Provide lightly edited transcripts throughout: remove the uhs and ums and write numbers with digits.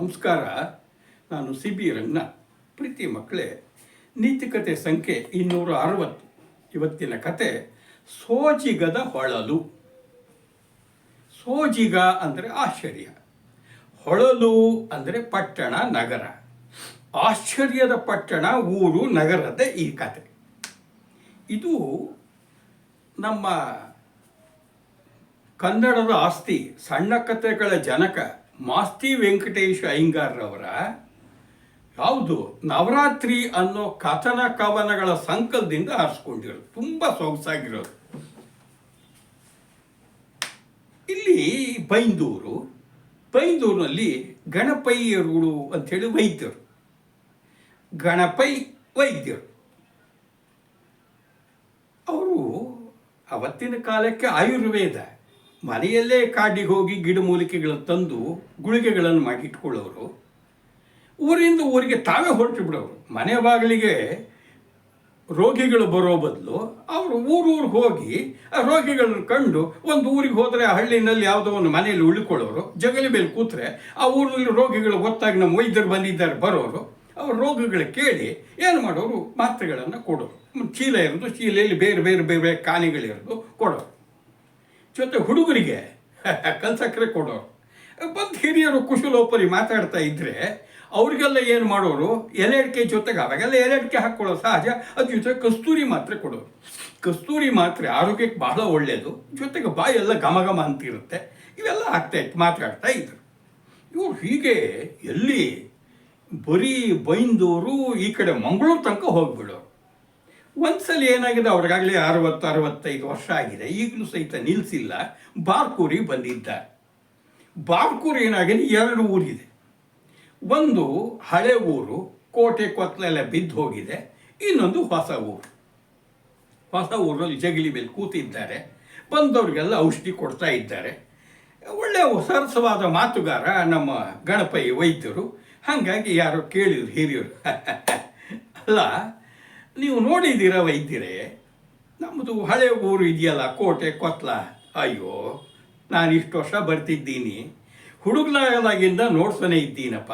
ನಮಸ್ಕಾರ. ನಾನು CB ರಂಗನಾಥ್. ಪ್ರೀತಿ ಮಕ್ಕಳೇ, ನೀತಿಕತೆ ಸಂಖ್ಯೆ 260. ಇವತ್ತಿನ ಕತೆ ಸೋಜಿಗದ ಹೊಳಲು. ಸೋಜಿಗ ಅಂದರೆ ಆಶ್ಚರ್ಯ, ಹೊಳಲು ಅಂದರೆ ಪಟ್ಟಣ ನಗರ. ಆಶ್ಚರ್ಯದ ಪಟ್ಟಣ ಊರು ನಗರದ ಈ ಕತೆ. ಇದು ನಮ್ಮ ಕನ್ನಡದ ಆಸ್ತಿ, ಸಣ್ಣ ಕಥೆಗಳ ಜನಕ ಮಾಸ್ತಿ ವೆಂಕಟೇಶ ಅಯ್ಯಂಗಾರ್ರವರ ಯಾವುದು ನವರಾತ್ರಿ ಅನ್ನೋ ಕಥನ ಕವನಗಳ ಸಂಕಲದಿಂದ ಆರಿಸ್ಕೊಂಡಿರೋದು. ತುಂಬ ಸೊಗಸಾಗಿರೋದು. ಇಲ್ಲಿ ಬೈಂದೂರಿನಲ್ಲಿ ಗಣಪಯ್ಯರುಗಳು ಅಂಥೇಳಿ ವೈದ್ಯರು. ಗಣಪೈ ವೈದ್ಯರು ಅವರು ಅವತ್ತಿನ ಕಾಲಕ್ಕೆ ಆಯುರ್ವೇದ ಮನೆಯಲ್ಲೇ ಕಾಡಿಗೆ ಹೋಗಿ ಗಿಡಮೂಲಿಕೆಗಳನ್ನು ತಂದು ಗುಳಿಗೆಗಳನ್ನು ಮಾಡಿ ಇಟ್ಕೊಳ್ಳೋರು. ಊರಿಂದ ಊರಿಗೆ ತಾವೇ ಹೊರಟು ಬಿಡೋರು. ಮನೆ ಬಾಗಿಲಿಗೆ ರೋಗಿಗಳು ಬರೋ ಬದಲು ಅವರು ಊರಿಗೆ ಹೋಗಿ ಆ ರೋಗಿಗಳನ್ನು ಕಂಡು ಒಂದು ಊರಿಗೆ ಹೋದರೆ ಆ ಹಳ್ಳಿನಲ್ಲಿ ಯಾವುದೋ ಒಂದು ಮನೆಯಲ್ಲಿ ಉಳ್ಕೊಳ್ಳೋರು. ಜಗಲಿ ಮೇಲೆ ಕೂತ್ರೆ ಆ ಊರಲ್ಲಿ ರೋಗಿಗಳು ಗೊತ್ತಾಗಿ ನಮ್ಮ ವೈದ್ಯರು ಬಂದಿದ್ದಾರೆ ಬರೋರು. ಅವ್ರ ರೋಗಗಳು ಕೇಳಿ ಏನು ಮಾಡೋರು, ಮಾತ್ರೆಗಳನ್ನು ಕೊಡೋರು. ಚೀಲ ಇರೋದು, ಚೀಲೆಯಲ್ಲಿ ಬೇರೆ ಬೇರೆ ಬೇರೆ ಕಾಣಿಗಳಿರೋದು ಕೊಡೋರು. ಜೊತೆ ಹುಡುಗರಿಗೆ ಕಲ್ಸಕ್ಕರೆ ಕೊಡೋರು. ಬಂದು ಹಿರಿಯರು ಕುಶಲೋಪರಿ ಮಾತಾಡ್ತಾ ಇದ್ದರೆ ಅವ್ರಿಗೆಲ್ಲ ಏನು ಮಾಡೋರು, ಎಲೆ ಅಡಿಕೆ ಜೊತೆಗೆ ಅವಾಗೆಲ್ಲ ಎಲೆ ಅಡಿಕೆ ಹಾಕ್ಕೊಳ್ಳೋ ಸಹಜ, ಅದ್ರ ಜೊತೆಗೆ ಕಸ್ತೂರಿ ಮಾತ್ರೆ ಕೊಡೋರು. ಕಸ್ತೂರಿ ಮಾತ್ರೆ ಆರೋಗ್ಯಕ್ಕೆ ಬಹಳ ಒಳ್ಳೆಯದು. ಜೊತೆಗೆ ಬಾಯೆಲ್ಲ ಘಮ ಅಂತಿರುತ್ತೆ. ಇವೆಲ್ಲ ಮಾತಾಡ್ತಾ ಇದ್ರು. ಇವ್ರು ಹೀಗೆ ಎಲ್ಲಿ ಬರೀ ಬೈಂದೂರು ಈ ಕಡೆ ಮಂಗಳೂರು ತನಕ ಹೋಗಿಬಿಡೋರು. ಒಂದ್ಸಲ ಏನಾಗಿದೆ, ಅವ್ರಿಗಾಗಲೇ 60-65 ವರ್ಷ ಆಗಿದೆ, ಈಗಲೂ ಸಹಿತ ನಿಲ್ಲಿಸಿಲ್ಲ. ಬಾರ್ಕೂರಿಗೆ ಬಂದಿದ್ದಾರೆ. ಬಾರ್ಕೂರು ಏನಾಗಿದೆ, 2 ಊರಿದೆ. ಒಂದು ಹಳೆ ಊರು, ಕೋಟೆ ಕೊತ್ತಲೆಲ್ಲ ಬಿದ್ದು ಹೋಗಿದೆ. ಇನ್ನೊಂದು ಹೊಸ ಊರು. ಹೊಸ ಊರಲ್ಲಿ ಜಗಲಿ ಮೇಲೆ ಕೂತಿದ್ದಾರೆ. ಬಂದವ್ರಿಗೆಲ್ಲ ಔಷಧಿ ಕೊಡ್ತಾ ಇದ್ದಾರೆ. ಒಳ್ಳೆಯ ಸರಸವಾದ ಮಾತುಗಾರ ನಮ್ಮ ಗಣಪಯ್ಯ ವೈದ್ಯರು. ಹಾಗಾಗಿ ಯಾರೋ ಕೇಳಿದ್ರು ಹಿರಿಯರು, ಅಲ್ಲ ನೀವು ನೋಡಿದ್ದೀರ ವೈದ್ಯರೇ, ನಮ್ಮದು ಹಳೆ ಊರು ಇದೆಯಲ್ಲ ಕೋಟೆ ಕೊತ್ಲ, ಅಯ್ಯೋ ನಾನು ಇಷ್ಟು ವರ್ಷ ಬರ್ತಿದ್ದೀನಿ, ಹುಡುಗಲಾಗಿಂದ ನೋಡ್ತಾನೆ ಇದ್ದೀನಪ್ಪ,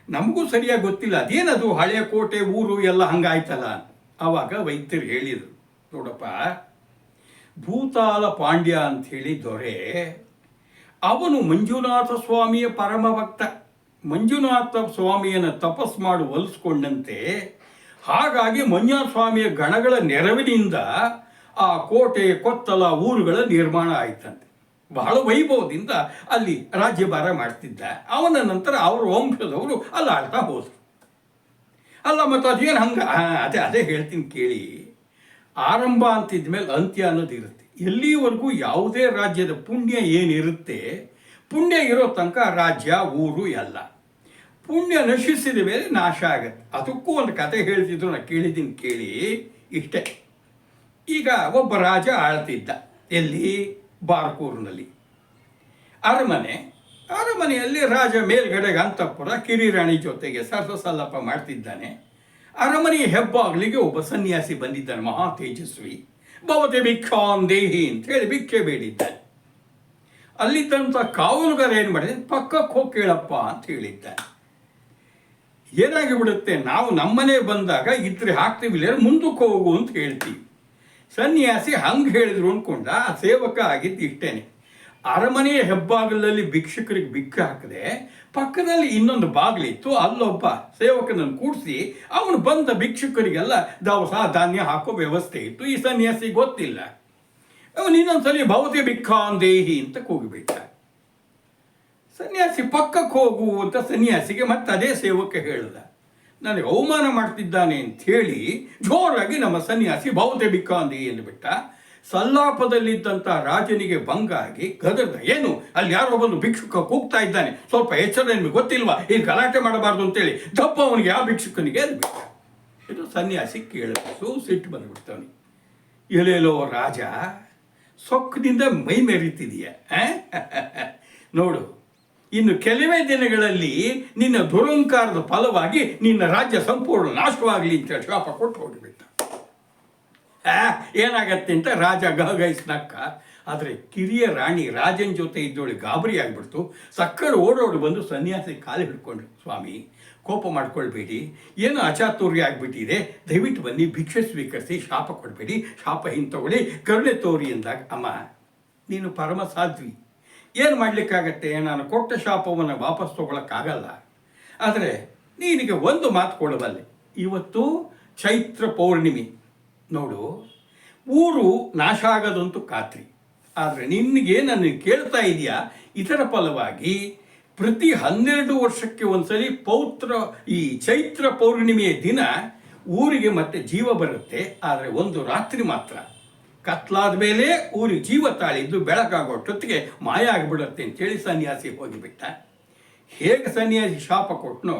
ನಮಗೂ ಸರಿಯಾಗಿ ಗೊತ್ತಿಲ್ಲ ಅದೇನದು ಹಳೆಯ ಕೋಟೆ ಊರು ಎಲ್ಲ ಹಂಗಾಯ್ತಲ್ಲ. ಆವಾಗ ವೈದ್ಯರು ಹೇಳಿದರು, ನೋಡಪ್ಪ, ಭೂತಾಲ ಪಾಂಡ್ಯ ಅಂಥೇಳಿ ದೊರೆ, ಅವನು ಮಂಜುನಾಥ ಸ್ವಾಮಿಯ ಪರಮ ಭಕ್ತ. ಮಂಜುನಾಥ ಸ್ವಾಮಿಯನ್ನು ತಪಸ್ ಮಾಡಿ ಒಲಿಸ್ಕೊಂಡಂತೆ, ಹಾಗಾಗಿ ಮಂಜುನಾಥ ಸ್ವಾಮಿಯ ಗಣಗಳ ನೆರವಿನಿಂದ ಆ ಕೋಟೆ ಕೊತ್ತಲ ಊರುಗಳ ನಿರ್ಮಾಣ ಆಯ್ತಂತೆ. ಬಹಳ ವೈಭವದಿಂದ ಅಲ್ಲಿ ರಾಜ್ಯಭಾರ ಮಾಡ್ತಿದ್ದ. ಅವನ ನಂತರ ಅವರ ವಂಶದವರು ಅಲ್ಲಿ ಆಳ್ತಾ ಹೋದರು. ಅಲ್ಲ ಮತ್ತು ಅದೇನು ಹಂಗೆ, ಅದೇ ಹೇಳ್ತೀನಿ ಕೇಳಿ. ಆರಂಭ ಅಂತಿದ್ದ ಮೇಲೆ ಅಂತ್ಯ ಅನ್ನೋದು ಇರುತ್ತೆ. ಎಲ್ಲಿವರೆಗೂ ಯಾವುದೇ ರಾಜ್ಯದ ಪುಣ್ಯ ಏನಿರುತ್ತೆ, ಪುಣ್ಯ ಇರೋ ತನಕ ರಾಜ್ಯ ಊರು ಎಲ್ಲ. ಪುಣ್ಯ ನಶಿಸಿದ ಮೇಲೆ ನಾಶ ಆಗತ್ತೆ. ಅದಕ್ಕೂ ಒಂದು ಕತೆ ಹೇಳ್ತಿದ್ರು, ನಾನು ಕೇಳಿದ್ದೀನಿ ಕೇಳಿ. ಇಷ್ಟೇ. ಈಗ ಒಬ್ಬ ರಾಜ ಆಳ್ತಿದ್ದ. ಎಲ್ಲಿ? ಬಾರ್ಕೂರಿನಲ್ಲಿ ಅರಮನೆಯಲ್ಲಿ ರಾಜ ಮೇಲ್ಗಡೆಗೆ ಅಂತಃಪುರ, ಕಿರಿರಾಣಿ ಜೊತೆಗೆ ಸಲ್ಲಪ ಮಾಡ್ತಿದ್ದಾನೆ. ಅರಮನೆಯ ಹೆಬ್ಬಾಗ್ಲಿಗೆ ಒಬ್ಬ ಸನ್ಯಾಸಿ ಬಂದಿದ್ದಾನೆ, ಮಹಾ ತೇಜಸ್ವಿ. ಭವತೆ ಭಿಕ್ಷಾಂ ದೇಹಿ ಅಂತ ಹೇಳಿ ಭಿಕ್ಷೆ ಬೇಡಿದ್ದಾನೆ. ಅಲ್ಲಿದ್ದಂಥ ಕಾವಲುಗಾರ ಏನು ಮಾಡಿದೆ, ಪಕ್ಕಕ್ಕೆ ಹೋಗಿ ಕೇಳಪ್ಪ ಅಂತ ಹೇಳಿದ್ದಾನೆ. ಏನಾಗಿ ಬಿಡುತ್ತೆ, ನಾವು ನಮ್ಮನೆ ಬಂದಾಗ ಇದ್ರೆ ಹಾಕ್ತೀವಿ, ಇಲ್ಲ ಮುಂದಕ್ಕೆ ಹೋಗು ಅಂತ ಹೇಳ್ತೀವಿ. ಸನ್ಯಾಸಿ ಹಂಗೆ ಹೇಳಿದ್ರು ಅಂದ್ಕೊಂಡ. ಆ ಸೇವಕ ಆಗಿದ್ದು ಇಷ್ಟೇನೆ. ಅರಮನೆಯ ಹೆಬ್ಬಾಗಲಲ್ಲಿ ಭಿಕ್ಷುಕರಿಗೆ ಭಿಕ್ಷೆ ಹಾಕದೆ ಪಕ್ಕದಲ್ಲಿ ಇನ್ನೊಂದು ಬಾಗಿಲಿತ್ತು, ಅಲ್ಲೊಬ್ಬ ಸೇವಕನನ್ನು ಕೂಡಿಸಿ ಅವನು ಬಂದ ಭಿಕ್ಷುಕರಿಗೆಲ್ಲ ದವಸ ಧಾನ್ಯ ಹಾಕೋ ವ್ಯವಸ್ಥೆ ಇತ್ತು. ಈ ಸನ್ಯಾಸಿ ಗೊತ್ತಿಲ್ಲ. ಅವನು ಇನ್ನೊಂದ್ಸಲಿ ಭವತಿ ಭಿಕ್ಷಾಂ ದೇಹಿ ಅಂತ ಕೂಗಿಬಿಟ್ಟ. ಸನ್ಯಾಸಿ ಪಕ್ಕಕ್ಕೆ ಹೋಗು ಅಂತ ಸನ್ಯಾಸಿಗೆ ಮತ್ತೆ ಅದೇ ಸೇವಕ ಹೇಳ್ದ. ನನಗೆ ಅವಮಾನ ಮಾಡ್ತಿದ್ದಾನೆ ಅಂತ ಹೇಳಿ ಜೋರಾಗಿ ನಮ್ಮ ಸನ್ಯಾಸಿ ಭವತೆ ಭಿಕ್ಷಾಂ ದೇಹಿ ಎಂದುಬಿಟ್ಟ. ಸಲ್ಲಾಪದಲ್ಲಿದ್ದಂಥ ರಾಜನಿಗೆ ಭಂಗ ಆಗಿ ಗದರ್ದ. ಏನು ಅಲ್ಲಿ ಯಾರೋ ಬಂದು ಭಿಕ್ಷುಕ ಕೂಗ್ತಾ ಇದ್ದಾನೆ, ಸ್ವಲ್ಪ ಎಚ್ಚರ, ನಿಮಗೆ ಗೊತ್ತಿಲ್ವಾ, ಈಗ ಗಲಾಟೆ ಮಾಡಬಾರ್ದು ಅಂತೇಳಿ ದಪ್ಪ ಅವನಿಗೆ ಯಾವ ಭಿಕ್ಷುಕನಿಗೆ ಅದು ಬಿಟ್ಟ. ಇದು ಸನ್ಯಾಸಿ ಕೇಳಿಸು, ಸಿಟ್ಟು ಬಂದುಬಿಡ್ತಾವನಿಗೆ. ಎಲ್ಲೇಲೋ ರಾಜ, ಸೊಕ್ಕದಿಂದ ಮೈ ಮೆರೀತಿದೆಯಾ? ನೋಡು, ಇನ್ನು ಕೆಲವೇ ದಿನಗಳಲ್ಲಿ ನಿನ್ನ ದುರಂಕಾರದ ಫಲವಾಗಿ ನಿನ್ನ ರಾಜ್ಯ ಸಂಪೂರ್ಣ ನಾಶವಾಗಲಿ ಅಂತ ಶಾಪ ಕೊಟ್ಟು ಹೋಗಿಬಿಟ್ಟ. ಏನಾಗತ್ತೆ ಅಂತ ರಾಜ ಗಹಗೈಸ್ ನಕ್ಕ. ಆದರೆ ಕಿರಿಯ ರಾಣಿ ರಾಜನ ಜೊತೆ ಇದ್ದವಳು ಗಾಬರಿ ಆಗಿಬಿಡ್ತು. ಸಕ್ಕರೆ ಓಡೋಡು ಬಂದು ಸನ್ಯಾಸಿ ಕಾಲು ಹಿಡ್ಕೊಂಡ್ರು. ಸ್ವಾಮಿ, ಕೋಪ ಮಾಡ್ಕೊಳ್ಬೇಡಿ, ಏನೋ ಅಚಾತುರ್ಯ ಆಗಿಬಿಟ್ಟಿದೆ, ದಯವಿಟ್ಟು ಬನ್ನಿ, ಭಿಕ್ಷೆ ಸ್ವೀಕರಿಸಿ, ಶಾಪ ಕೊಡಬೇಡಿ, ಶಾಪ ಹಿಂತಗೊಳ್ಳಿ, ಕರುಣೆ ತೋರಿ ಎಂದಾಗ, ಅಮ್ಮ ನೀನು ಪರಮ ಸಾಧ್ವಿ, ಏನು ಮಾಡಲಿಕ್ಕಾಗತ್ತೆ, ನಾನು ಕೊಟ್ಟ ಶಾಪವನ್ನು ವಾಪಸ್ ತಗೊಳಕ್ಕಾಗಲ್ಲ. ಆದರೆ ನೀನಿಗೆ ಒಂದು ಮಾತು ಕೊಡಬಲ್ಲೆ, ಇವತ್ತು ಚೈತ್ರ ಪೌರ್ಣಿಮೆ ನೋಡು, ಊರು ನಾಶ ಆಗೋದಂತೂ ಖಾತ್ರಿ. ಆದರೆ ನಿನಗೆ ನನ್ನ ಕೇಳ್ತಾ ಇದೆಯಾ, ಇದರ ಫಲವಾಗಿ ಪ್ರತಿ 12 ವರ್ಷಕ್ಕೆ ಒಂದ್ಸಲಿ ಈ ಚೈತ್ರ ಪೌರ್ಣಿಮೆಯ ದಿನ ಊರಿಗೆ ಮತ್ತೆ ಜೀವ ಬರುತ್ತೆ. ಆದರೆ ಒಂದು ರಾತ್ರಿ ಮಾತ್ರ ಕತ್ಲಾದ ಮೇಲೆ ಊರಿಗೆ ಜೀವ ತಾಳಿದ್ದು ಬೆಳಕಾಗೋಷ್ಟೊತ್ತಿಗೆ ಮಾಯ ಆಗಿಬಿಡುತ್ತೆ ಅಂತೇಳಿ ಸನ್ಯಾಸಿ ಹೋಗಿಬಿಟ್ಟ. ಹೇಗೆ ಸನ್ಯಾಸಿ ಶಾಪ ಕೊಟ್ಟನೋ,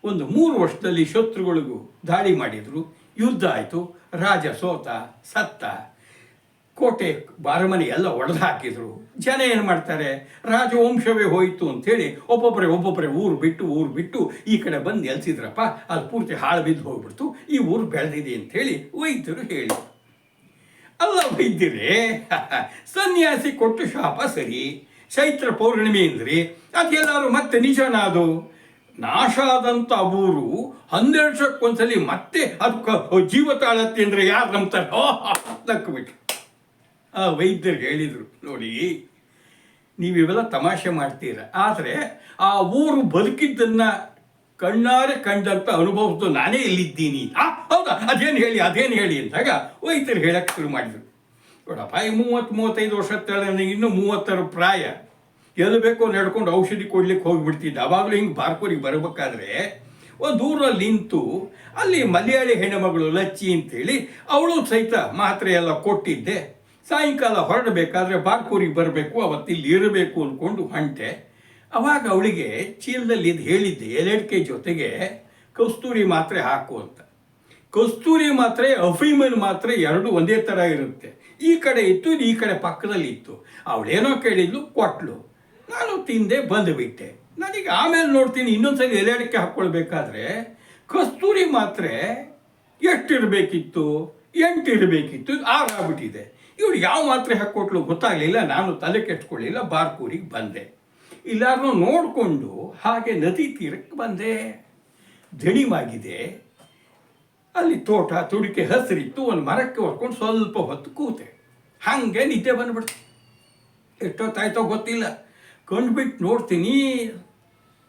ಒಂದು 3 ವರ್ಷದಲ್ಲಿ ಶತ್ರುಗಳಿಗೂ ದಾಳಿ ಮಾಡಿದರು, ಯುದ್ಧ ಆಯಿತು, ರಾಜ ಸೋತ, ಸತ್ತ, ಕೋಟೆ ಬಾರಮನೆ ಎಲ್ಲ ಒಡೆದು ಹಾಕಿದ್ರು. ಜನ ಏನು ಮಾಡ್ತಾರೆ, ರಾಜವಂಶವೇ ಹೋಯಿತು ಅಂಥೇಳಿ ಒಬ್ಬೊಬ್ಬರೇ ಊರು ಬಿಟ್ಟು ಈ ಕಡೆ ಬಂದು ನೆಲೆಸಿದ್ರಪ್ಪ, ಅದು ಪೂರ್ತಿ ಹಾಳು ಬಿದ್ದು ಹೋಗ್ಬಿಡ್ತು, ಈ ಊರು ಬೆಳೆದಿದೆ ಅಂಥೇಳಿ ವೈದ್ಯರು ಹೇಳಿ. ಅಲ್ಲ ವೈದ್ಯರೇ, ಸನ್ಯಾಸಿ ಕೊಟ್ಟು ಶಾಪ ಸರಿ, ಚೈತ್ರ ಪೌರ್ಣಿಮೆ ಅಂದ್ರಿ, ಅದೆಲ್ಲರೂ ಮತ್ತೆ ನಿಜನ, ಅದು ನಾಶ ಆದಂಥ ಊರು 12 ವರ್ಷಕ್ಕೊಂದ್ಸಲಿ ಮತ್ತೆ ಅದಕ್ಕೆ ಜೀವ ತಾಳತ್ತೆ ಅಂದರೆ ಯಾರು ನಂಬ್ತಾರೆ? ನಕ್ಬಿಟ್ರು. ಆ ವೈದ್ಯರು ಹೇಳಿದರು, ನೋಡಿ ನೀವಿವೆಲ್ಲ ತಮಾಷೆ ಮಾಡ್ತೀರ, ಆದರೆ ಆ ಊರು ಬದುಕಿದ್ದನ್ನು ಕಣ್ಣಾರೆ ಕಂಡಂತ ಅನುಭವಿಸ್ದು ನಾನೇ ಇಲ್ಲಿದ್ದೀನಿ. ಹೌದಾ, ಅದೇನು ಹೇಳಿ ಅಂದಾಗ ವೈದ್ಯರು ಹೇಳಕ್ಕೆ ಶುರು ಮಾಡಿದರು. ನೋಡಪ್ಪ, ಈ 30-35 ವರ್ಷ ನನಗೆ ಇನ್ನೂ 30 ಪ್ರಾಯ, ಎಲ್ಲಿ ಬೇಕೋ ನಡ್ಕೊಂಡು ಔಷಧಿ ಕೊಡ್ಲಿಕ್ಕೆ ಹೋಗಿಬಿಡ್ತಿದ್ದೆ. ಅವಾಗಲೂ ಹಿಂಗೆ ಬಾರ್ಕೋರಿಗೆ ಬರಬೇಕಾದ್ರೆ ಒಂದು ಊರಲ್ಲಿ ನಿಂತು ಅಲ್ಲಿ ಮಲಯಾಳಿ ಹೆಣ್ಣುಮಗಳು ಲಚ್ಚಿ ಅಂತೇಳಿ ಅವಳು ಸಹಿತ ಮಾತ್ರೆ ಎಲ್ಲ ಕೊಟ್ಟಿದ್ದೆ. ಸಾಯಂಕಾಲ ಹೊರಡಬೇಕಾದ್ರೆ ಬಾರ್ಕೂರಿಗೆ ಬರಬೇಕು, ಅವತ್ತಿಲ್ಲಿ ಇರಬೇಕು ಅಂದ್ಕೊಂಡು ಹೊಂಟೆ. ಅವಾಗ ಅವಳಿಗೆ ಚೀಲದಲ್ಲಿ ಇದು ಹೇಳಿದ್ದೆ, ಎಲೆಡ್ಕೆ ಜೊತೆಗೆ ಕಸ್ತೂರಿ ಮಾತ್ರೆ ಹಾಕು ಅಂತ. ಕಸ್ತೂರಿ ಮಾತ್ರೆ, ಅಫೀಮನ್ ಮಾತ್ರೆ ಎರಡು ಒಂದೇ ಥರ ಇರುತ್ತೆ. ಈ ಕಡೆ ಇತ್ತು, ಈ ಕಡೆ ಪಕ್ಕದಲ್ಲಿ ಇತ್ತು. ಅವಳೇನೋ ಕೇಳಿದ್ಲು, ಕೊಟ್ಲು, ನಾನು ತಿಂದೆ, ಬಂದುಬಿಟ್ಟೆ. ನನಗೆ ಆಮೇಲೆ ನೋಡ್ತೀನಿ, ಇನ್ನೊಂದ್ಸಲಿ ಎಲೆಡ್ಕೆ ಹಾಕ್ಕೊಳ್ಬೇಕಾದ್ರೆ ಕಸ್ತೂರಿ ಮಾತ್ರೆ ಎಷ್ಟಿರಬೇಕಿತ್ತು, 8 ಇರಬೇಕಿತ್ತು, 6 ಆಗ್ಬಿಟ್ಟಿದೆ. ಇವಳು ಯಾವ ಮಾತ್ರೆ ಹಾಕ್ಕೊಟ್ಲು ಗೊತ್ತಾಗಲಿಲ್ಲ. ನಾನು ತಲೆ ಕೆಟ್ಕೊಳ್ಳಿಲ್ಲ, ಬಾರ್ಕೂರಿಗೆ ಬಂದೆ. ಎಲ್ಲಾರನ್ನೂ ನೋಡಿಕೊಂಡು ಹಾಗೆ ನದಿ ತೀರಕ್ಕೆ ಬಂದೆ. ದಣಿವಾಗಿದೆ, ಅಲ್ಲಿ ತೋಟ ತುಡಿಕೆ ಹಸಿರಿತ್ತು, ಒಂದು ಮರಕ್ಕೆ ಹೊರ್ಕೊಂಡು ಸ್ವಲ್ಪ ಹೊತ್ತು ಕೂತೆ. ಹಾಗೆ ನಿದ್ದೆ ಬಂದ್ಬಿಡ್ತು. ಎಷ್ಟೊತ್ತಾಯ್ತೋ ಗೊತ್ತಿಲ್ಲ. ಕಂಡುಬಿಟ್ಟು ನೋಡ್ತೀನಿ,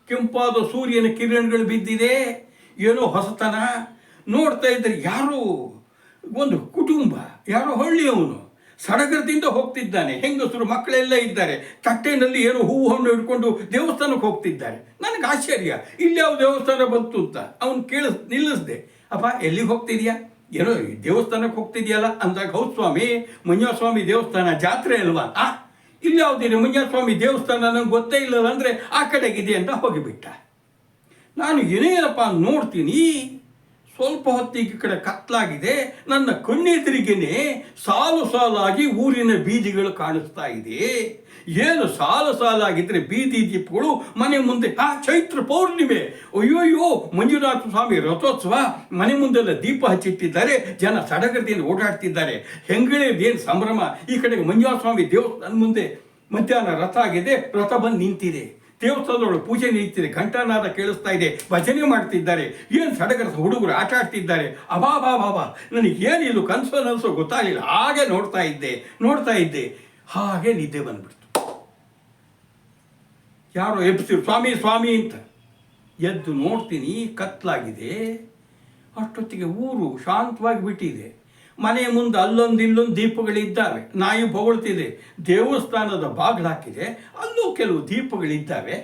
ಕೆಂಪಾದ ಸೂರ್ಯನ ಕಿರಣಗಳು ಬಿದ್ದಿದೆ, ಏನೋ ಹೊಸತನ. ನೋಡ್ತಾ ಇದ್ದರೆ ಯಾರೋ ಒಂದು ಕುಟುಂಬ, ಯಾರೋ ಹಳ್ಳಿಯವನು ಸಡಗರದಿಂದ ಹೋಗ್ತಿದ್ದಾನೆ. ಹೆಂಗಸರು ಮಕ್ಕಳೆಲ್ಲ ಇದ್ದಾರೆ, ತಟ್ಟೆನಲ್ಲಿ ಏನೋ ಹೂವು ಹಣ್ಣು ಹಿಡ್ಕೊಂಡು ದೇವಸ್ಥಾನಕ್ಕೆ ಹೋಗ್ತಿದ್ದಾರೆ. ನನಗೆ ಆಶ್ಚರ್ಯ, ಇಲ್ಲಿ ಯಾವ ದೇವಸ್ಥಾನ ಬಂತು ಅಂತ ಅವನು ನಿಲ್ಲಿಸ್ದೆ. ಅಪ್ಪ, ಎಲ್ಲಿಗೆ ಹೋಗ್ತಿದ್ಯಾ? ಏನೋ ದೇವಸ್ಥಾನಕ್ಕೆ ಹೋಗ್ತಿದ್ಯಲ್ಲ ಅಂದಾಗ, ಹೌದು ಸ್ವಾಮಿ, ಮಂಜುಸ್ವಾಮಿ ದೇವಸ್ಥಾನ, ಜಾತ್ರೆ ಅಲ್ವಾ? ಇಲ್ಲಿ ಯಾವುದಿದೆ ಮಂಜುಸ್ವಾಮಿ ದೇವಸ್ಥಾನ, ನನಗೆ ಗೊತ್ತೇ ಇಲ್ಲಲ್ಲ ಅಂದರೆ ಆ ಕಡೆಗಿದೆ ಅಂತ ಹೋಗಿಬಿಟ್ಟ. ನಾನು ಏನೇನಪ್ಪ ನೋಡ್ತೀನಿ, ಸ್ವಲ್ಪ ಹೊತ್ತಿಗೆ ಈ ಕಡೆ ಕತ್ಲಾಗಿದೆ. ನನ್ನ ಕಣ್ಣೆದುರಿಗೇನೆ ಸಾಲಾಗಿ ಊರಿನ ಬೀದಿಗಳು ಕಾಣಿಸ್ತಾ ಇದೆ. ಏನು ಸಾಲಾಗಿದ್ರೆ ಬೀದಿ ದೀಪಗಳು ಮನೆ ಮುಂದೆ. ಚೈತ್ರ ಪೌರ್ಣಿಮೆ, ಅಯ್ಯೋಯ್ಯೋ ಮಂಜುನಾಥ ಸ್ವಾಮಿ ರಥೋತ್ಸವ, ಮನೆ ಮುಂದೆಲ್ಲ ದೀಪ ಹಚ್ಚಿಟ್ಟಿದ್ದಾರೆ, ಜನ ಸಡಗರದಿಂದ ಓಡಾಡ್ತಿದ್ದಾರೆ. ಹೆಂಗಳೇದೇನು ಸಂಭ್ರಮ. ಈ ಕಡೆಗೆ ಮಂಜುನಾಥ ಸ್ವಾಮಿ ದೇವಸ್ಥಾನ ಮುಂದೆ ಮಧ್ಯಾಹ್ನ ರಥ ಆಗಿದೆ, ರಥ ಬಂದು ನಿಂತಿದೆ. ದೇವಸ್ಥಾನದೊಳಗೆ ಪೂಜೆ ನಡೀತಿದೆ, ಘಂಟಾನಾದ ಕೇಳಿಸ್ತಾ ಇದೆ, ಭಜನೆ ಮಾಡ್ತಿದ್ದಾರೆ, ಏನು ಸಡಗರ, ಹುಡುಗರು ಆಟ ಆಡ್ತಿದ್ದಾರೆ. ಅಬಾಬಾಬಾಬಾ, ನನಗೇನಿಲ್ಲ, ಕನಸೋ ಗೊತ್ತಾಗಲಿಲ್ಲ. ಹಾಗೆ ನೋಡ್ತಾ ಇದ್ದೆ, ಹಾಗೆ ನಿದ್ದೆ ಬಂದ್ಬಿಡ್ತು. ಯಾರೋ ಎಬ್ಸಿರು, ಸ್ವಾಮಿ ಅಂತ. ಎದ್ದು ನೋಡ್ತೀನಿ, ಕತ್ಲಾಗಿದೆ. ಅಷ್ಟೊತ್ತಿಗೆ ಊರು ಶಾಂತವಾಗಿ ಬಿಟ್ಟಿದೆ. ಮನೆ ಮುಂದೆ ಅಲ್ಲೊಂದು ದೀಪಗಳಿದ್ದಾವೆ, ನಾಯಿ ಬೊಗಳ್ತಿದೆ. ದೇವಸ್ಥಾನದ ಬಾಗಿಲು ಹಾಕಿದೆ, ಅಲ್ಲೂ ಕೆಲವು ದೀಪಗಳಿದ್ದಾವೆ.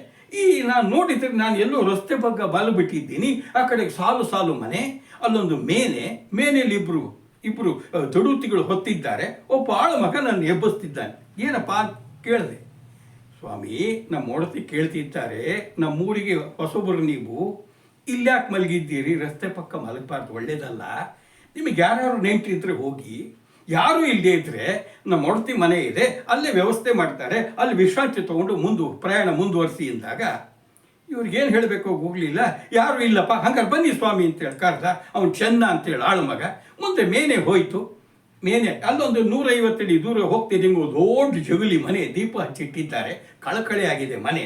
ನಾನು ನೋಡಿದರೆ ನಾನು ಎಲ್ಲೋ ರಸ್ತೆ ಬಗ್ಗೆ ಬಿಟ್ಟಿದ್ದೀನಿ. ಆ ಕಡೆಗೆ ಸಾಲು ಮನೆ, ಅಲ್ಲೊಂದು ಮೇನೆಯಲ್ಲಿ ಇಬ್ಬರು ದಡುತಿಗಳು ಹೊತ್ತಿದ್ದಾರೆ. ಒಬ್ಬ ಆಳ ಮಗ ನನ್ನ ಎಬ್ಬಿಸ್ತಿದ್ದಾನೆ. ಏನಪ್ಪ ಕೇಳಿದೆ. ಸ್ವಾಮಿ, ನಮ್ಮ ಒಡತಿ ಕೇಳ್ತಿದ್ದಾರೆ, ನಮ್ಮೂರಿಗೆ ಹೊಸಬರು ನೀವು, ಇಲ್ಯಾಕೆ ಮಲಗಿದ್ದೀರಿ, ರಸ್ತೆ ಪಕ್ಕ ಮಲಗಬಾರ್ದು, ಒಳ್ಳೇದಲ್ಲ. ನಿಮಗೆ ಯಾರು ನೆಂಟರಿದ್ರೆ ಹೋಗಿ, ಯಾರೂ ಇಲ್ಲದೇ ಇದ್ದರೆ ನಮ್ಮ ಒಡತಿ ಮನೆ ಇದೆ, ಅಲ್ಲೇ ವ್ಯವಸ್ಥೆ ಮಾಡ್ತಾರೆ, ಅಲ್ಲಿ ವಿಶ್ರಾಂತಿ ತೊಗೊಂಡು ಪ್ರಯಾಣ ಮುಂದುವರಿಸಿ ಎಂದಾಗ ಇವ್ರಿಗೇನು ಹೇಳಬೇಕು ಹೋಗಲಿಲ್ಲ. ಯಾರೂ ಇಲ್ಲಪ್ಪ, ಹಂಗಾರೆ ಬನ್ನಿ ಸ್ವಾಮಿ ಅಂತೇಳಿ ಕರೆದ. ಅವನು ಚೆನ್ನ ಅಂತೇಳಿ ಆಳು ಮಗ. ಮುಂದೆ ಮೇನೆ ಹೋಯಿತು. ಮೇನೆ ಅಲ್ಲೊಂದು 150 ಅಡಿ ದೂರ ಹೋಗ್ತಿದ್ದೆ ಒಂದು ದೊಡ್ಡ ಜಗುಲಿ ಮನೆ, ದೀಪ ಹಚ್ಚಿಟ್ಟಿದ್ದಾರೆ, ಕಳಕಳೆ ಆಗಿದೆ ಮನೆ.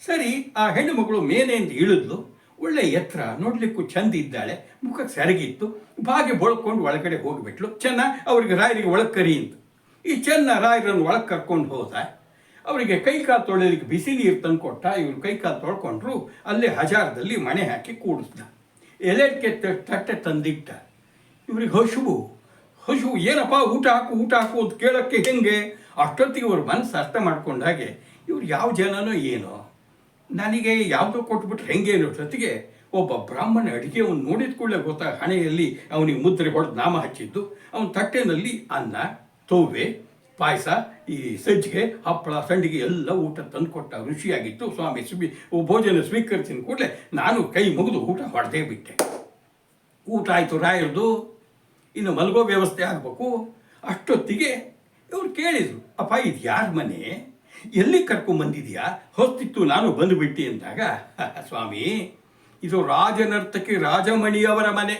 ಸರಿ, ಆ ಹೆಣ್ಣು ಮಗಳು ಮೇನೆಯಿಂದ ಇಳಿದ್ಲು. ಒಳ್ಳೆ ಎತ್ತರ, ನೋಡ್ಲಿಕ್ಕೂ ಚಂದ ಇದ್ದಾಳೆ, ಮುಖಕ್ಕೆ ಸೆರಗಿತ್ತು. ಬಾಗಿ ಬಳ್ಕೊಂಡು ಒಳಗಡೆ ಹೋಗಿಬಿಟ್ಲು. ಚೆನ್ನ ಅವ್ರಿಗೆ ರಾಯರಿಗೆ ಒಳಗೆ ಕರಿ ಅಂತ. ಈ ಚೆನ್ನ ರಾಯರನ್ನು ಒಳಗೆ ಕರ್ಕೊಂಡು ಹೋದ. ಅವರಿಗೆ ಕೈಕಾಲು ತೊಳೆಯಲಿಕ್ಕೆ ಬಿಸಿ ನೀರು ತಂದು ಕೊಟ್ಟ. ಇವರು ಕೈಕಾಲು ತೊಳ್ಕೊಂಡ್ರು. ಅಲ್ಲೇ ಹಜಾರದಲ್ಲಿ ಮಣೆ ಹಾಕಿ ಕೂಡಿಸ್ದ. ಎಲೆಕ್ಕೆ ತಟ್ಟೆ ತಂದಿಟ್ಟ. ಇವ್ರಿಗೆ ಹಸುವು ಏನಪ್ಪ ಊಟ ಹಾಕು ಅಂತ ಕೇಳೋಕ್ಕೆ ಹೆಂಗೆ? ಅಷ್ಟೊತ್ತಿಗೆ ಅವ್ರ ಮನಸ್ಸು ಅರ್ಥ ಮಾಡ್ಕೊಂಡಾಗೆ ಇವ್ರು ಯಾವ ಜನನೋ ಏನೋ, ನನಗೆ ಯಾವುದೋ ಕೊಟ್ಬಿಟ್ರೆ ಹೆಂಗೆ ಅನ್ನೋಷ್ಟೊತ್ತಿಗೆ ಒಬ್ಬ ಬ್ರಾಹ್ಮಣ ಅಡುಗೆ ಅವನು ನೋಡಿದ ಕೂಡಲೇ ಹಣೆಯಲ್ಲಿ ಅವನಿಗೆ ಮುದ್ರೆ ಹೊಡೆದು ನಾಮ ಹಚ್ಚಿದ್ದು. ಅವನ ತಟ್ಟೆನಲ್ಲಿ ಅನ್ನ, ತೋವೆ, ಪಾಯಸ, ಈ ಸಜ್ಜಿಗೆ, ಹಪ್ಪಳ, ಸಂಡಿಗೆ ಎಲ್ಲ ಊಟ ತಂದು ಕೊಟ್ಟ. ರುಚಿಯಾಗಿತ್ತು. ಸ್ವಾಮಿ ಭೋಜನ ಸ್ವೀಕರಿಸಿದ ಕೂಡಲೇ ನಾನು ಕೈ ಮುಗಿದು ಊಟ ಹೊಡೆದೇ ಬಿಟ್ಟೆ. ಊಟ ಆಯಿತು ರಾಯರದು. ಇನ್ನು ಮಲಗೋ ವ್ಯವಸ್ಥೆ ಆಗಬೇಕು. ಅಷ್ಟೊತ್ತಿಗೆ ಇವ್ರು ಕೇಳಿದರು, ಅಪ್ಪ ಇದು ಯಾರ ಮನೆ, ಎಲ್ಲಿ ಕರ್ಕೊಂಬಂದಿದ್ಯಾ? ಹೊಸ್ತಿತ್ತು, ನಾನು ಬಂದುಬಿಟ್ಟು ಅಂದಾಗ, ಸ್ವಾಮಿ ಇದು ರಾಜನರ್ತಕಿ ರಾಜಮಣಿಯವರ ಮನೆ.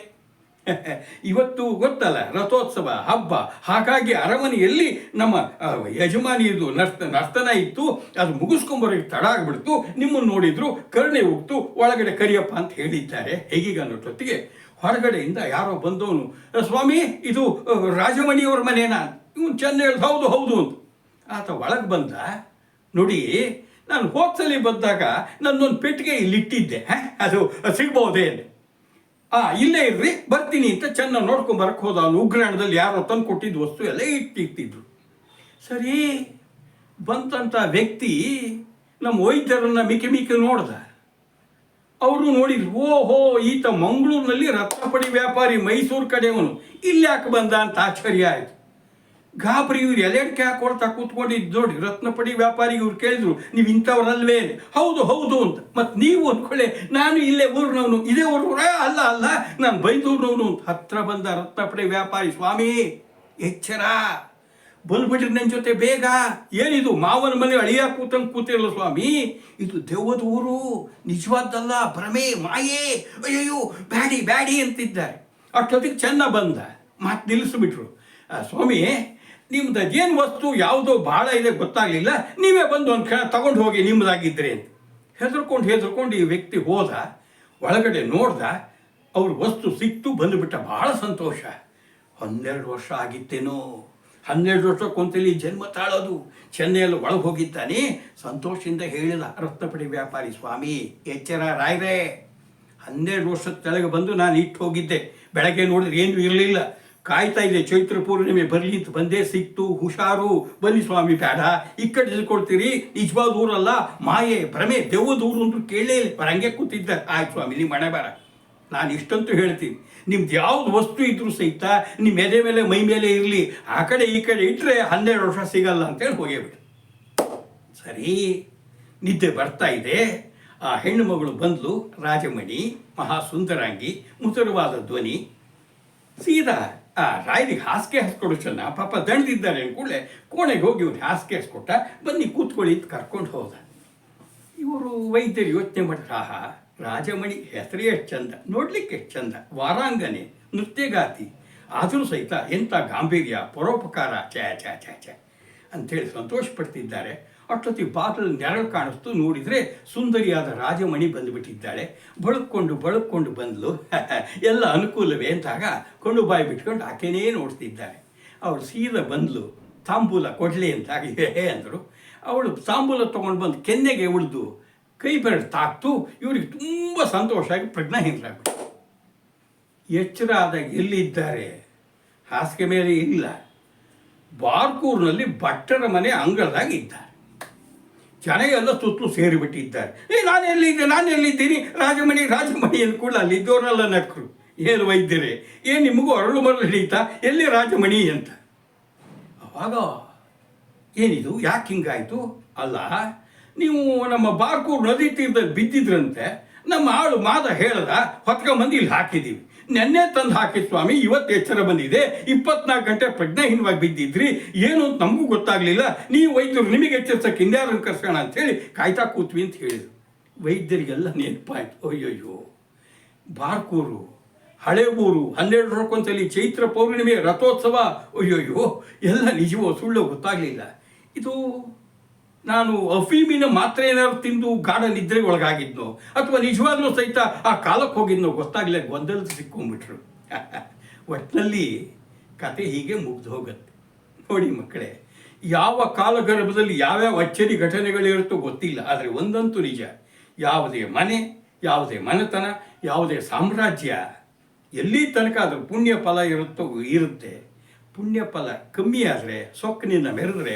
ಇವತ್ತು ಗೊತ್ತಲ್ಲ ರಥೋತ್ಸವ ಹಬ್ಬ, ಹಾಗಾಗಿ ಅರಮನೆಯಲ್ಲಿ ನಮ್ಮ ಯಜಮಾನಿಯದು ನರ್ತನ ಇತ್ತು. ಅದು ಮುಗಿಸ್ಕೊಂಬರೋಕ್ಕೆ ತಡ ಆಗಿಬಿಡ್ತು. ನಿಮ್ಮನ್ನು ನೋಡಿದ್ರು ಕರುಣೆ ಹೋಗ್ತು, ಒಳಗಡೆ ಕರಿಯಪ್ಪ ಅಂತ ಹೇಳಿದ್ದಾರೆ. ಹೇಗೀಗ ಅನ್ನೋಷ್ಟೊತ್ತಿಗೆ ಹೊರಗಡೆಯಿಂದ ಯಾರೋ ಬಂದವನು, ಸ್ವಾಮಿ ಇದು ರಾಜಮಣಿಯವ್ರ ಮನೇನಾ? ಇವನು ಚೆನ್ನ ಹೇಳ್ದು ಹೌದು ಅಂತ. ಆತ ಒಳಗೆ ಬಂದ. ನೋಡಿ, ನಾನು ಹೋದ್ಸಲಿ ಬಂದಾಗ ನನ್ನೊಂದು ಪೆಟ್ಟಿಗೆ ಇಲ್ಲಿಟ್ಟಿದ್ದೆ, ಅದು ಸಿಗ್ಬಹುದೇ? ಇಲ್ಲೇ ಇರ್ರಿ ಬರ್ತೀನಿ ಅಂತ ಚೆನ್ನ ನೋಡ್ಕೊಂಬರಕ್ಕೆ ಹೋದ. ಅವನು ಉಗ್ರಾಣದಲ್ಲಿ ಯಾರೋ ತಂದು ಕೊಟ್ಟಿದ್ದು ವಸ್ತು ಎಲ್ಲ ಇಟ್ಟಿರ್ತಿದ್ರು. ಸರಿ, ಬಂತಂಥ ವ್ಯಕ್ತಿ ನಮ್ಮ ವೈದ್ಯರನ್ನು ಮಿಕ್ಕಿ ನೋಡ್ದ. ಅವರು ನೋಡಿದ್ರು, ಓಹೋ ಈತ ಮಂಗಳೂರಿನಲ್ಲಿ ರತ್ನಪಡಿ ವ್ಯಾಪಾರಿ, ಮೈಸೂರು ಕಡೆಯವನು, ಇಲ್ಲಿ ಯಾಕೆ ಬಂದ ಅಂತ ಆಶ್ಚರ್ಯ ಆಯಿತು. ಗಾಬರಿ ಇವ್ರು ಎಲೆಡ್ಕೆ ಹಾಕೊಳ್ತಾ ಕೂತ್ಕೊಂಡಿದ್ದು ನೋಡಿ ರತ್ನಪಡಿ ವ್ಯಾಪಾರಿಗೆ. ಇವ್ರು ಕೇಳಿದ್ರು, ನೀವು ಇಂಥವ್ರಲ್ವೇ? ಹೌದು ಅಂತ. ಮತ್ತು ನೀವು ಅಂದ್ಕೊಳ್ಳೆ ನಾನು ಇಲ್ಲೇ ಊರಿನವನು, ಇದೇ ಊರು? ಅಲ್ಲ ನಾನು ಬೈದೂರಿನವನು ಅಂತ. ಹತ್ರ ಬಂದ ರತ್ನಪಡಿ ವ್ಯಾಪಾರಿ, ಸ್ವಾಮಿ ಎಚ್ಚರ, ಬಂದ್ಬಿಟ್ರಿ ನನ್ನ ಜೊತೆ ಬೇಗ. ಏನಿದು ಮಾವನ ಮನೆ ಅಳಿಯ ಕೂತಿರಲ್ಲ ಸ್ವಾಮಿ, ಇದು ದೆವ್ವದ ಊರು, ನಿಜವಾದ್ದಲ್ಲ, ಭ್ರಮೆ, ಮಾಯೇ, ಅಯ್ಯಯ್ಯೋ ಬ್ಯಾಡಿ ಅಂತಿದ್ದಾರೆ. ಅಷ್ಟೊತ್ತಿಗೆ ಚೆನ್ನ ಬಂದ. ಮಾತು ನಿಲ್ಲಿಸ್ಬಿಟ್ರು. ಸ್ವಾಮಿ ನಿಮ್ದು ಅದೇನು ವಸ್ತು ಯಾವುದೋ ಭಾಳ ಇದೆ ಗೊತ್ತಾಗಲಿಲ್ಲ, ನೀವೇ ಬಂದು ಒಂದು ಕ್ಷಣ ತಗೊಂಡು ಹೋಗಿ ನಿಮ್ಮದಾಗಿದ್ದರೆ ಅಂತ. ಹೆದರ್ಕೊಂಡು ಈ ವ್ಯಕ್ತಿ ಹೋದ. ಒಳಗಡೆ ನೋಡ್ದ, ಅವ್ರ ವಸ್ತು ಸಿಕ್ತು, ಬಂದುಬಿಟ್ಟ. ಭಾಳ ಸಂತೋಷ. 12 ವರ್ಷ ಆಗಿತ್ತೇನೋ, 12 ವರ್ಷಕ್ಕೊಂತಲಿ ಜನ್ಮ ತಾಳೋದು. ಚೆನ್ನೈಯಲ್ಲಿ ಒಳಗೆ ಹೋಗಿದ್ದಾನೆ. ಸಂತೋಷದಿಂದ ಹೇಳಿದ ರತ್ನಪಡಿ ವ್ಯಾಪಾರಿ, ಸ್ವಾಮಿ ಎಚ್ಚರ ರಾಯ್ರೆ, 12 ವರ್ಷದ ಕೆಳಗೆ ಬಂದು ನಾನು ಇಟ್ಟು ಹೋಗಿದ್ದೆ. ಬೆಳಗ್ಗೆ ನೋಡಿದ್ರೆ ಏನೂ ಇರಲಿಲ್ಲ, ಕಾಯ್ತಾ ಇದೆ ಚೈತ್ರ ಪೂರ್ಣಿಮೆ ಬರಲಿ ಅಂತ ಬಂದೇ, ಸಿಕ್ತು, ಹುಷಾರು, ಬನ್ನಿ ಸ್ವಾಮಿ, ಬೇಡ ಈ ಕಡೆ ತಿಳ್ಕೊಳ್ತೀರಿ, ನಿಜವಾದ ಊರಲ್ಲ, ಮಾಯೆ, ಭ್ರಮೆ, ದೆವ್ವದ ಊರು ಅಂತೂ ಕೇಳೇ ಇಲ್ಲ. ಹಂಗೆ ಕೂತಿದ್ದ. ಆಯ್ತು ಸ್ವಾಮಿ, ನಿಮ್ಮ ಮನೆ ಬರ, ನಾನು ಇಷ್ಟಂತೂ ಹೇಳ್ತೀನಿ, ನಿಮ್ದು ಯಾವ್ದು ವಸ್ತು ಇದ್ರೂ ಸಹಿತ ನಿಮ್ಮ ಎದೆ ಮೇಲೆ ಮೈ ಮೇಲೆ ಇರಲಿ, ಆ ಕಡೆ ಈ ಕಡೆ ಇಟ್ಟರೆ 12 ವರ್ಷ ಸಿಗಲ್ಲ ಅಂತೇಳಿ ಹೋಗೇಬಿಟ್ಟು. ಸರಿ, ನಿದ್ದೆ ಬರ್ತಾ ಇದೆ. ಆ ಹೆಣ್ಣು ಮಗಳು ಬಂದ್ಲು, ರಾಜಮಣಿ, ಮಹಾ ಸುಂದರಾಂಗಿ, ಮುಸುರವಾದ ಧ್ವನಿ. ಸೀದಾ ರಾಯರಿಗೆ ಹಾಸಿಗೆ ಹಾಸ್ಕೊಡು ಚೆನ್ನ, ಪಾಪ ದಂಡಿದ್ದಾರೆ ಕೂಡಲೇ ಕೋಣೆಗೆ ಹೋಗಿ ಇವ್ರು ಹಾಸಿಗೆ ಹಾಸ್ಕೊಟ್ಟ. ಬನ್ನಿ ಕೂತ್ಕೊಳ್ಳಿ ಅಂತ ಕರ್ಕೊಂಡು ಹೋದ. ಇವರು ವೈದ್ಯರು ಯೋಚನೆ ಮಾಡಿದ್ರೆ, ರಾಜಮಣಿ ಹೆಸರೇ ಎಷ್ಟು ಚಂದ, ನೋಡ್ಲಿಕ್ಕೆ ಎಷ್ಟು ಚಂದ, ವಾರಾಂಗನೆ, ನೃತ್ಯಗಾತಿ, ಆದರೂ ಸಹಿತ ಎಂಥ ಗಾಂಭೀರ್ಯ, ಪರೋಪಕಾರ, ಛ ಅಂಥೇಳಿ ಸಂತೋಷ ಪಡ್ತಿದ್ದಾರೆ. ಅಷ್ಟೊತ್ತಿಗೆ ಬಾಗಿಲು ನೆರಳು ಕಾಣಿಸ್ತು. ನೋಡಿದರೆ ಸುಂದರಿಯಾದ ರಾಜಮಣಿ ಬಂದುಬಿಟ್ಟಿದ್ದಾಳೆ. ಬಳುಕೊಂಡು ಬಂದ್ಲು. ಎಲ್ಲ ಅನುಕೂಲವೇ ಅಂತಾಗ ಕೊಂಡು ಬಾಯಿ ಬಿಟ್ಕೊಂಡು ಆಕೆನೇ ನೋಡ್ತಿದ್ದಾಳೆ. ಅವಳು ಸೀದಾ ಬಂದ್ಲು. ತಾಂಬೂಲ ಕೊಡಲಿ ಅಂತಾಗ ಅಂದರು. ಅವಳು ತಾಂಬೂಲ ತೊಗೊಂಡು ಬಂದು ಕೆನ್ನೆಗೆ ಉಳಿದು ಕೈ ಬೆರಳು ತಾಕ್ತು. ಇವ್ರಿಗೆ ತುಂಬ ಸಂತೋಷ ಆಗಿ ಪ್ರಜ್ಞಾಹೀನರಾಗ್ಬಿಟ್ಟು. ಎಚ್ಚರ ಆದಾಗ ಎಲ್ಲಿದ್ದಾರೆ? ಹಾಸಿಗೆ ಮೇಲೆ ಇಲ್ಲ, ಬಾರ್ಕೂರಿನಲ್ಲಿ ಭಟ್ಟರ ಮನೆ ಅಂಗಳದಾಗ ಇದ್ದಾರೆ. ಜನ ಎಲ್ಲ ಸುತ್ತಲೂ ಸೇರಿಬಿಟ್ಟಿದ್ದಾರೆ. ನಾನು ಎಲ್ಲಿದ್ದೀನಿ, ರಾಜಮಣಿ ಅಂದ ಕೂಡ ಅಲ್ಲಿ ಇದ್ದವರೆಲ್ಲ ನಕ್ಕರು. ಏನು ವೈದ್ಯರೇ, ಏನು ನಿಮಗೂ ಅರಳು ಮರಳು ಹಿಡಿತಾ, ಎಲ್ಲಿ ರಾಜಮಣಿ ಅಂತ. ಅವಾಗ ಏನಿದು, ಯಾಕೆ ಹಿಂಗಾಯಿತು? ಅಲ್ಲ, ನೀವು ನಮ್ಮ ಬಾರ್ಕೂರು ನದಿ ತೀರದಲ್ಲಿ ಬಿದ್ದಿದ್ರಂತೆ, ನಮ್ಮ ಆಳು ಮಾದ ಹೇಳ್ದ, ಹೊತ್ಕೊಂಬಂದು ಇಲ್ಲಿ ಹಾಕಿದ್ದೀವಿ. ನೆನ್ನೆ ತಂದು ಹಾಕಿ ಸ್ವಾಮಿ, ಇವತ್ತು ಎಚ್ಚರ ಬಂದಿದೆ. 24 ಗಂಟೆ ಪ್ರಜ್ಞಾಹೀನವಾಗಿ ಬಿದ್ದಿದ್ರಿ, ಏನು ಅಂತ ನಮಗೂ ಗೊತ್ತಾಗಲಿಲ್ಲ. ನೀವು ವೈದ್ಯರು ನಿಮಗೆ ಎಚ್ಚರಿಸಕ್ಕೆ ಇನ್ಯಾರನ್ನು ಕರ್ಸೋಣ ಅಂಥೇಳಿ ಕಾಯ್ತಾ ಕೂತ್ವಿ ಅಂತ ಹೇಳಿದರು. ವೈದ್ಯರಿಗೆಲ್ಲ ನೆನಪಾಯ್ತು. ಅಯ್ಯಯ್ಯೋ, ಬಾರ್ಕೂರು ಹಳೆ ಊರು, 12 ವರ್ಷಕ್ಕೊಂದ್ಸಲಿ ಚೈತ್ರ ಪೌರ್ಣಿಮೆ, ರಥೋತ್ಸವ, ಅಯ್ಯೋಯ್ಯೋ ಎಲ್ಲ ನಿಜವೋ ಸುಳ್ಳು ಗೊತ್ತಾಗಲಿಲ್ಲ. ಇದು ನಾನು ಅಫೀಮಿನ ಮಾತ್ರೆ ಏನಾದ್ರು ತಿಂದು ಗಾಢ ನಿದ್ರೆಗೆ ಒಳಗಾಗಿದ್ನೋ ಅಥವಾ ನಿಜವಾಗ್ಲೂ ಸಹಿತ ಆ ಕಾಲಕ್ಕೆ ಹೋಗಿದ್ನೋ ಗೊತ್ತಾಗಲಿಲ್ಲ, ಗೊಂದಲದ ಸಿಕ್ಕೊಂಡ್ಬಿಟ್ರು. ಒಟ್ಟಿನಲ್ಲಿ ಕತೆ ಹೀಗೆ ಮುಗ್ದು ಹೋಗುತ್ತೆ. ನೋಡಿ ಮಕ್ಕಳೇ, ಯಾವ ಕಾಲಗರ್ಭದಲ್ಲಿ ಯಾವ್ಯಾವ ಅಚ್ಚರಿ ಘಟನೆಗಳಿರುತ್ತೋ ಗೊತ್ತಿಲ್ಲ, ಆದರೆ ಒಂದಂತೂ ನಿಜ, ಯಾವುದೇ ಮನೆ, ಯಾವುದೇ ಮನೆತನ, ಯಾವುದೇ ಸಾಮ್ರಾಜ್ಯ ಎಲ್ಲಿ ತನಕ ಅದ್ರ ಪುಣ್ಯ ಫಲ ಇರುತ್ತೆ. ಪುಣ್ಯ ಫಲ ಕಮ್ಮಿ ಆದರೆ ಸೊಕ್ಕಿನಿಂದ ಮೆರೆದ್ರೆ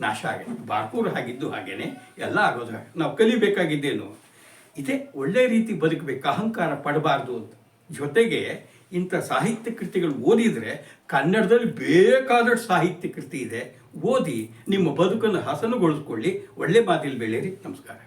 ನಾಶ ಆಗುತ್ತೆ. ಬಾರ್ಕೂರು ಆಗಿದ್ದು ಹಾಗೇನೆ, ಎಲ್ಲ ಆಗೋದು ಹಾಗೆ. ನಾವು ಕಲಿಬೇಕಾಗಿದ್ದೇನು ಇದೇ, ಒಳ್ಳೆ ರೀತಿ ಬದುಕಬೇಕು, ಅಹಂಕಾರ ಪಡಬಾರ್ದು ಅಂತ. ಜೊತೆಗೆ ಇಂಥ ಸಾಹಿತ್ಯ ಕೃತಿಗಳು ಓದಿದರೆ, ಕನ್ನಡದಲ್ಲಿ ಬೇಕಾದಷ್ಟು ಸಾಹಿತ್ಯ ಕೃತಿ ಇದೆ, ಓದಿ ನಿಮ್ಮ ಬದುಕನ್ನು ಹಸನುಗೊಳಿಸ್ಕೊಳ್ಳಿ. ಒಳ್ಳೆ ಮಾತಿಲ್ ಬೆಳೀರಿ. ನಮಸ್ಕಾರ.